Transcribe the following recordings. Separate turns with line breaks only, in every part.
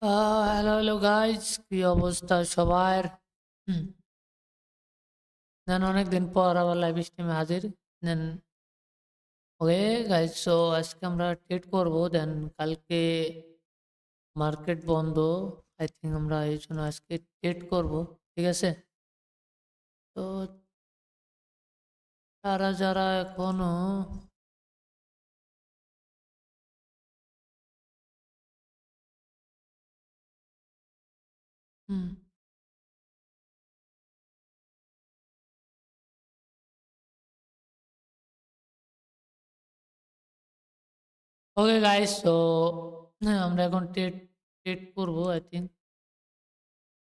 Hello hello guys, কি অবস্থা সবার? হুম, দেন অনেকদিন পর আবার লাইভ স্ট্রিমে হাজির। দেন ওকে গাইজ, সো আজকে আমরা ট্রেড করবো। দেন কালকে মার্কেট বন্ধ, আই থিঙ্ক আমরা এই জন্য আজকে ট্রেড করবো। ঠিক আছে, তো যারা যারা এখনো হুম ওকে গাইজ, সো আমরা এখন ট্রেড ট্রেড করবো আই থিঙ্ক।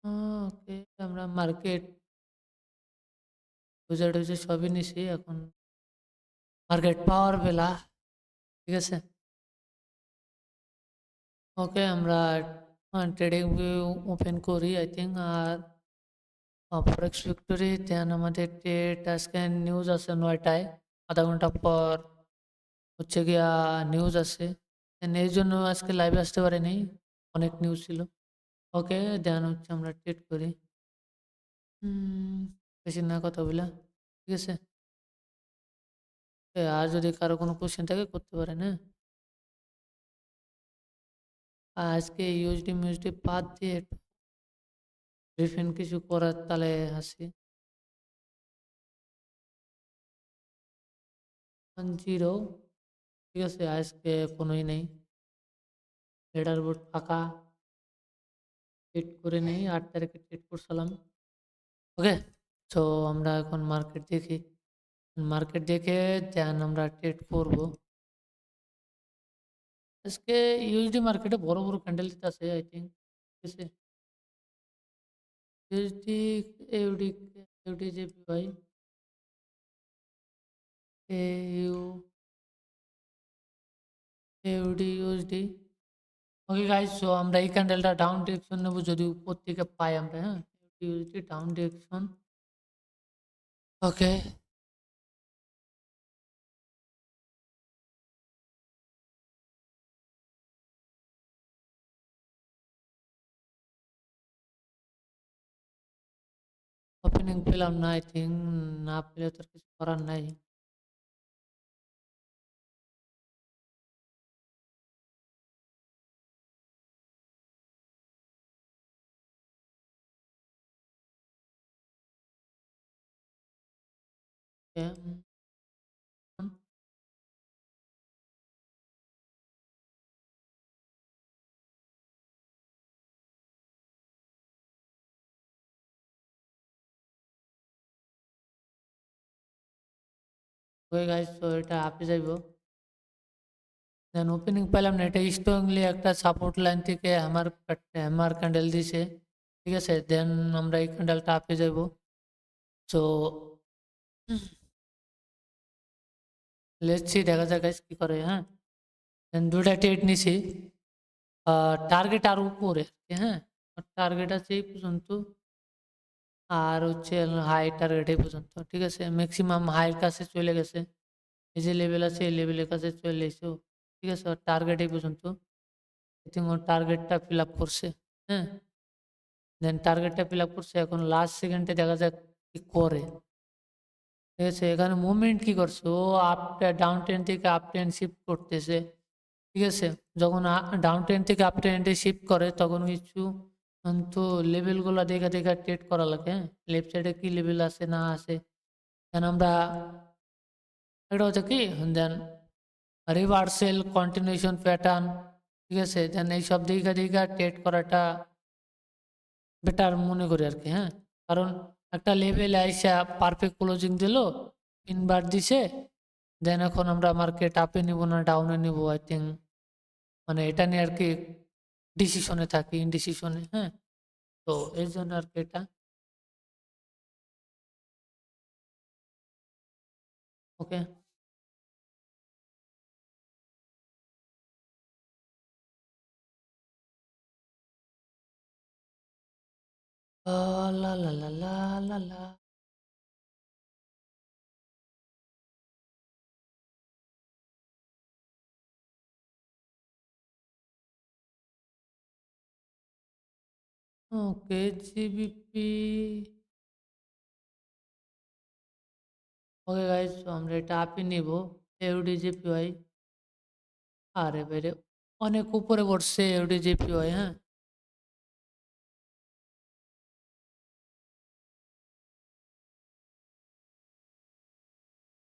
ওকে, আমরা মার্কেট বুঝে টুজে সবই নিছি, এখন মার্কেট পাওয়ার বেলা। ঠিক আছে, ওকে আমরা ট্রেডিং ভিউ ওপেন করি আই থিঙ্ক। আর ফরেক্স ভিক্টোরি, দেন আমাদের ট্রেড আজকে নিউজ আছে 9টায়, আধা ঘন্টা পর হচ্ছে গিয়া নিউজ আছে। Then এই জন্য আজকে লাইভে আসতে পারিনি, অনেক নিউজ ছিল। ওকে, দেন হচ্ছে আমরা ট্রেড করি। বেশি না কথা বলে, ঠিক আছে। আর যদি কারো কোনো কোশ্চেন থাকে করতে পারেন, হ্যাঁ। আজকে ইউএসডি মিউএসডি বাদ দিয়ে ডিফারেন্ট কিছু করার তালে আছি। 1-0, ঠিক আছে, আজকে কোনোই নেই। হেডার বোর্ড ফাঁকা, ট্রেড করে নেই, 8 তারিখে ট্রেড করছিলাম। ওকে, তো আমরা এখন মার্কেট দেখি, মার্কেট দেখে দেন আমরা ট্রেড করব। আজকে ইউএসডি মার্কেটে বড় বড় ক্যান্ডেল দিতে আছে আই থিঙ্ক। ঠিক আছে, ইউএসডি ইউডি ইউডি জেপি ভাই, এ you UD USD. Okay guys, so আমরা এই ক্যান্ডেলটা ডাউন ডিরেকশন নেব, যদি উপর থেকে পাই আমরা, হ্যাঁ। USD down direction. Okay, opening পেলাম না আই থিঙ্ক, না পেলে তো আর কিছু করার নাই। ওকে গাইস, তো এটা আপে যাইব। দেন ওপেনিং পেলাম না, এটা স্ট্রংলি একটা সাপোর্ট লাইন থেকে হ্যামার হ্যামার ক্যান্ডেল দিছে। ঠিক আছে, দেন আমরা এই ক্যান্ডেলটা আপে যাইব। সো লেটস সি, দেখা যাক গাইস কি করে, হ্যাঁ। দেন দুটা ট্রেড নিছি, টার্গেট আর উপরে, হ্যাঁ। টার্গেট আছে এই পর্যন্ত, আর হচ্ছে হাই টার্গেট এই পর্যন্ত। ঠিক আছে, ম্যাক্সিমাম হাইয়ের কাছে চলে গেছে, এই যে লেভেল আছে এই লেভেলের কাছে চলে এসে। ঠিক আছে, টার্গেট এই পর্যন্ত, আই থিঙ্ক ওর টার্গেটটা ফিল আপ করছে, হ্যাঁ। দেন টার্গেটটা ফিল আপ করছে, এখন লাস্ট সেকেন্ডে দেখা যাক কি করে। ঠিক আছে, এখানে মুভমেন্ট কি করছে, ও আপ ডাউন ট্রেন থেকে আপ ট্রেন শিফট করতেছে। ঠিক আছে, যখন ডাউন ট্রেন থেকে আপ ট্রেন্ডে শিফট করে তখন কিছু তো লেভেলগুলো দেখে দেখে ট্রেড করা লাগে, হ্যাঁ। লেফট সাইডে কি লেভেল আছে না আছে, দেন আমরা এটা হচ্ছে কি, দেন রিভার্সেল কন্টিনিউশন প্যাটার্ন। ঠিক আছে, দেন এইসব দিকে দিকে ট্রেড করাটা বেটার মনে করি আর কি, হ্যাঁ। কারণ একটা লেভেল আইসা পারফেক্ট ক্লোজিং দিল, তিনবার দিছে, দেন এখন আমরা মার্কেট আপে নিব না ডাউনে নিব, আই থিঙ্ক মানে এটা নিয়ে আর কি ডিসিশনে থাকি, ইনডিসিশনে, হ্যাঁ। তো এই জন্য আর কি এটা। ওকে, লা লা লা লা লা লা। ওকে জিবিপি। ওকে গাইস, তো আমরা এটা আপই নিব ইউডিজিপিওয়াই। আরে বাইরে অনেক উপরে পড়ছে ইউডিজিপিওয়াই, হ্যাঁ।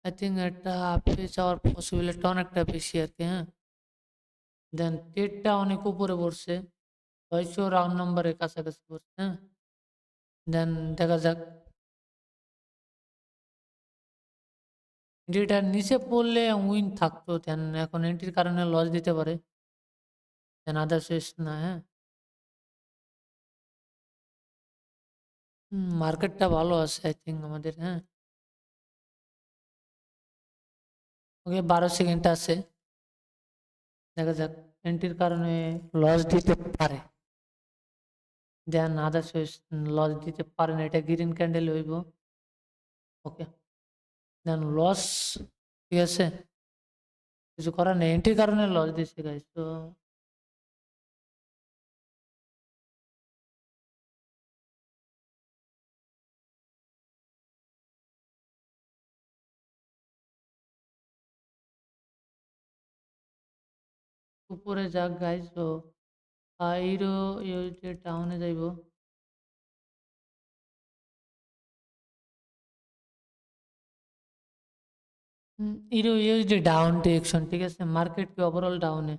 আই থিঙ্ক এটা আপে যাওয়ার পসিবিলিটি অনেকটা বেশি আর কি, হ্যাঁ। দেন টেটটা অনেক উপরে পড়ছে, হয়তো রাউন্ড নাম্বারের কাছাকাছি পড়ছে, হ্যাঁ। দেন দেখা যাক, যেটার নিচে পড়লে উইন থাকতো, দেন এখন এন্ট্রির কারণে লস দিতে পারে, দেন আদার্স না, হ্যাঁ। মার্কেটটা ভালো আছে আই থিঙ্ক আমাদের, হ্যাঁ। ওকে 12 সেকেন্ড আছে, দেখা যাক, এন্ট্রির কারণে লস দিতে পারে, দেন আদার্স লস দিতে পারে না, এটা গ্রিন ক্যান্ডেল হইব। ওকে, দেন লস, ঠিক আছে, কিছু করার নেই, এন্ট্রির কারণে লস দিচ্ছে গাইস। তো উপরে যাক গাইস, তো ইউরো ইউএসডি ডাউনে যাইব। ইউরো ইউএসডি ডাউন ডিরেকশন, ঠিক আছে, মার্কেট কি ওভারঅল ডাউনে,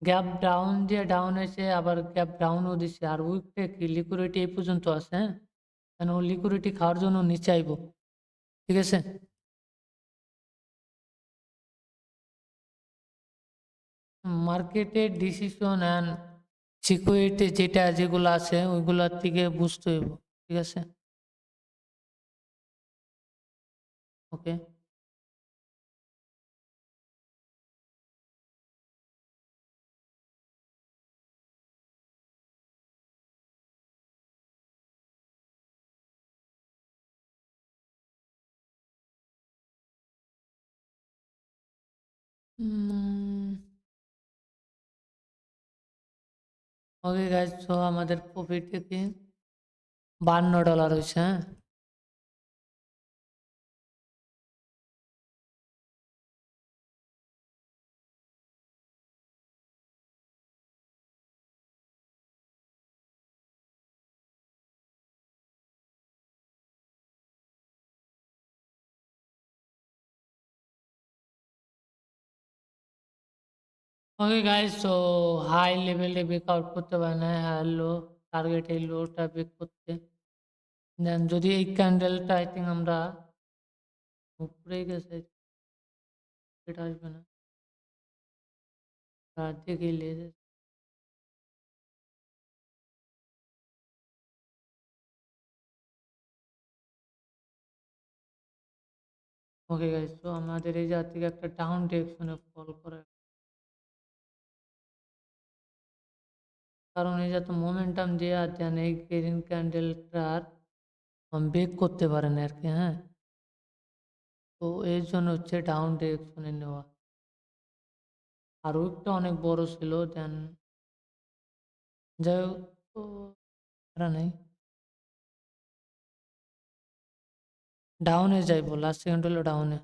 গ্যাপ ডাউন দিয়ে ডাউন হয়েছে, আবার গ্যাপ ডাউনও দিচ্ছে, আর উইকটা কি লিকুইডিটি এই পর্যন্ত আছে, হ্যাঁ। কেন লিকুইডিটি খাওয়ার জন্য নিচে আইব, ঠিক আছে। মার্কেটের ডিসিশন অ্যান্ড সিকিউরিটি যেটা যেগুলো আছে ওইগুলোর থেকে বুঝতে হইব, ঠিক আছে। ওকে, ওকে গাইজ, তো আমাদের প্রফিট কি $52 হয়েছে, হ্যাঁ। ওকে গাইজ, তো হাই লেভেলে ব্রেকআউট করতে পারে না, লো টার্গেট এই লোটা ব্রেক করতে, দেন যদি এই ক্যান্ডেলটা আই থিঙ্ক আমরা উপরে গেছে, এটা আসবে না, আর দেখে লেগে, ওকে গাইজ, তো আমাদের এই জায়গা থেকে একটা ডাউন ডিরেকশনে ফল করে, কারণ এই যত মোমেন্টাম দেওয়া দেন এই গ্রিন ক্যান্ডেলটার ব্রেক করতে পারে না আর কি, হ্যাঁ। তো এর জন্য হচ্ছে ডাউন ডিরেকশনে নেওয়া, আর উইকটা অনেক বড় ছিল, দেন যাই হোক, তো এটা নেই, ডাউনে যাইব, লাস্ট সেকেন্ড হলো ডাউনে।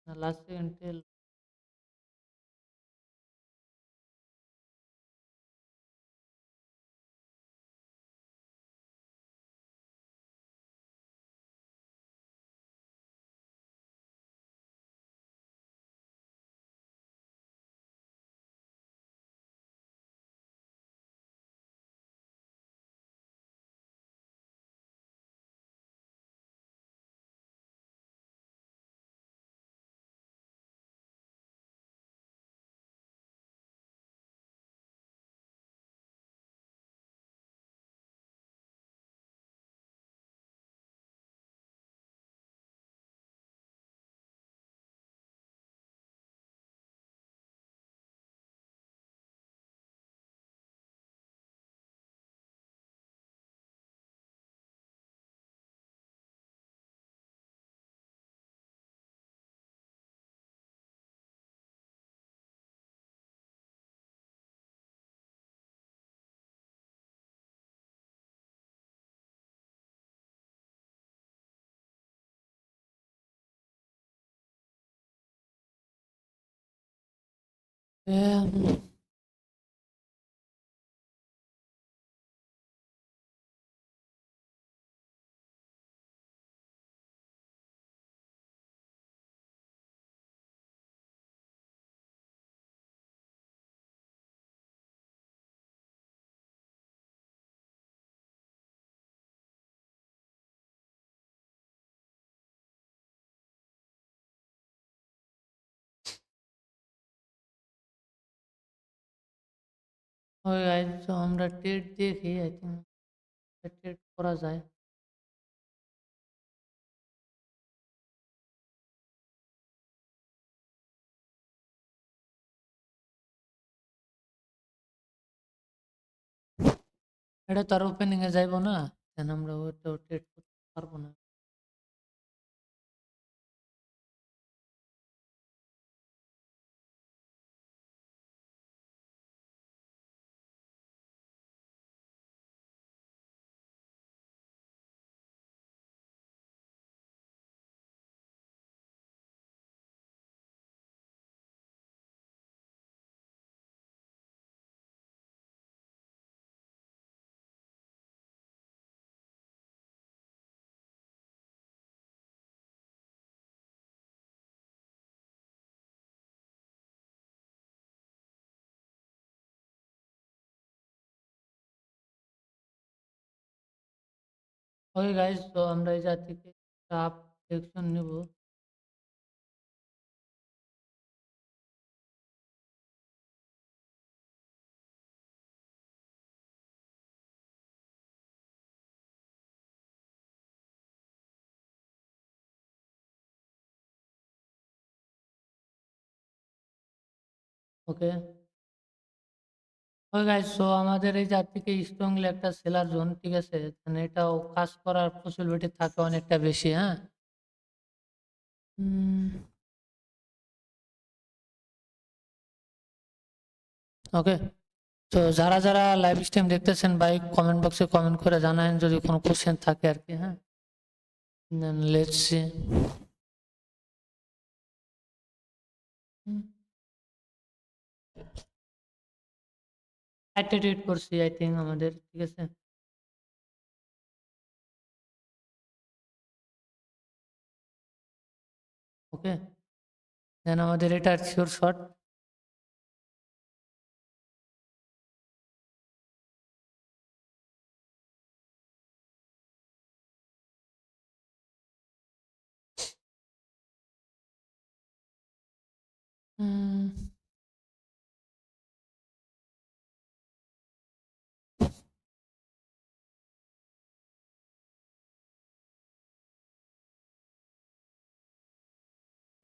লাস্ট সেকেন্ড ওই গাইজ, তো আমরা টেট দেখি, আই থিঙ্ক টেট করা যায়। এটা তো আর ওপেনিং এ যাইবো না, দেন আমরা ওটা টেট করতে পারবো না। ওকে গাইজ, তো আমরা এই জায়গা থেকে স্টাফ সিলেকশন নেব। ওকে, ওকে গাইজ, সো আমাদের এই জায়গা থেকে স্ট্রংলি একটা সেলার জোন, ঠিক আছে, মানে এটাও কাজ করার পসিবিলিটি থাকে অনেকটা বেশি। হ্যাঁ, ওকে, তো যারা যারা লাইভ স্ট্রিম দেখতেছেন ভাই, কমেন্ট বক্সে কমেন্ট করে জানান যদি কোনো কোশ্চেন থাকে আর কি। হ্যাঁ, লেটস সি। অ্যাটিটিউড করছি আই থিঙ্ক আমাদের, ঠিক আছে। ওকে, দেন আমাদের এটা শিওর শট।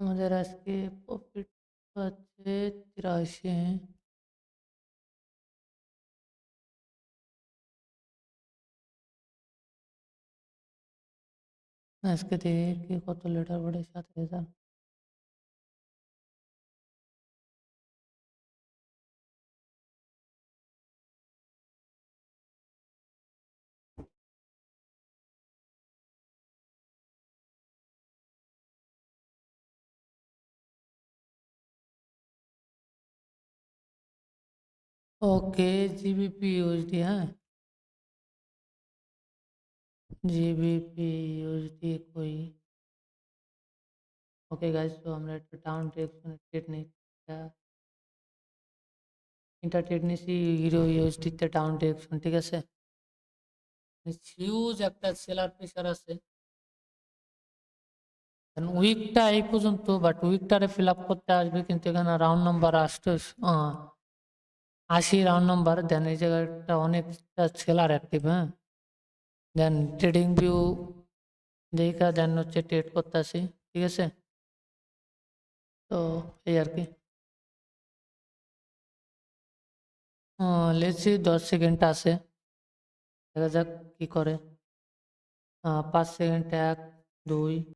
আমাদের আজকে প্রফিট হচ্ছে 83। আজকে দেখি কত লিটার পড়ে, 7,000। Okay, GBP USD. हाँ, जीबीपी यूएसडी कोई। ओके गाइस, तो আমরা একটা ডাউন ট্রেড নেই, ইন্টার ট্রেড নিছি হিরো ইউএসডি তে ডাউন ডিরেকশন, ঠিক আছে। হিউজ একটা সেলার প্রেসার আছে, উইকটা এই পর্যন্ত, বাট উইকটারে ফিল আপ করতে আসবে, কিন্তু এখানে রাউন্ড নাম্বার আসতে 80 রাউন্ড নাম্বার, দেন এই জায়গাটা অনেকটা সেলার অ্যাক্টিভ। হ্যাঁ, দেন ট্রেডিং ভিউ দেখা দেন হচ্ছে ট্রেড করতে আসি, ঠিক আছে। তো এই আর কি, লেটসি 10 সেকেন্ড আছে, দেখা যাক কি করে। 5 সেকেন্ড, 1, 2।